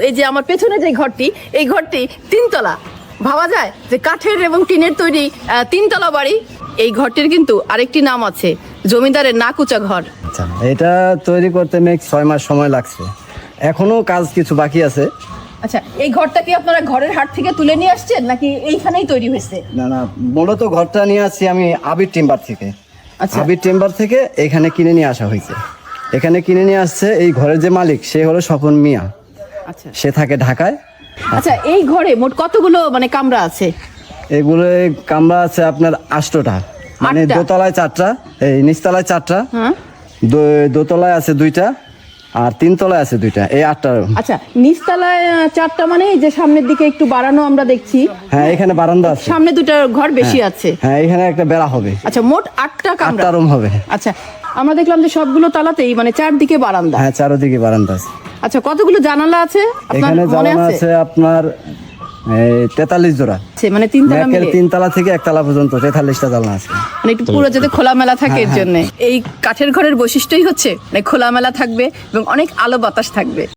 এই যে আমার পেছনে যে ঘরটি, এই ঘরটি 3 তলা। ভাবা যায় যে কাঠের এবং টিনের তৈরি 3 তলা বাড়ি। এই ঘরটির কিন্তু আরেকটি নাম আছে, জমিদারের নাকুচা ঘর। আচ্ছা, এটা তৈরি করতে মেক 6 মাস সময় লাগছে, এখনো কাজ কিছু বাকি আছে। আচ্ছা, এই ঘরটা কি আপনারা ঘরের হাট থেকে তুলে নিয়ে আসছেন নাকি এইখানেই তৈরি হয়েছে? না না, মূলত ঘরটা নিয়ে আসছি আমি আবির টিম্বার থেকে। আচ্ছা, আবির টিম্বার থেকে এখানে কিনে নিয়ে আসা হয়েছে। এখানে কিনে নিয়ে আসছে এই ঘরের যে মালিক, সে হলো স্বপন মিয়া, আচ্ছা সে থাকে ঢাকায়। আচ্ছা, এই ঘরে মোট কতগুলো মানে কামরা আছে? এগুলো কামরা আছে আপনার 8টা, মানে 8টা? দোতলায় 4টা, এই নিচতলায় 4টা, হ্যাঁ। দোতলায় আছে 2টা, আর 3 তলায় আছে 2টা, এই 8টা। আচ্ছা, নিচতলায় 4টা, মানে এই যে সামনের দিকে একটু বাড়ানো আমরা দেখছি। হ্যাঁ, এখানে বারান্দা আছে, সামনে 2টা ঘর বেশি আছে। হ্যাঁ এখানে একটা বেড়া হবে। আচ্ছা, মোট 8টা কামরা। 8টা রুম হবে। আচ্ছা, আমরা দেখলাম যে সবগুলো তালাতেই মানে চারদিকে বারান্দা। হ্যাঁ, চারদিকে বারান্দা আছে। আচ্ছা, কতগুলো জানালা আছে আপনার এখানে মনে জানালা আছে? আছে আপনার 43 জোড়া। মানে 3 তলা ম্যাকের মিলে 3 তলা থেকে 1 তলা পর্যন্ত 43টা জানলা আছে। মানে একটু পুরো যাতে খোলামেলা থাকে এর জন্য। এই কাঠের ঘরের বৈশিষ্ট্যই হচ্ছে মানে খোলামেলা থাকবে এবং অনেক আলো বাতাস থাকবে।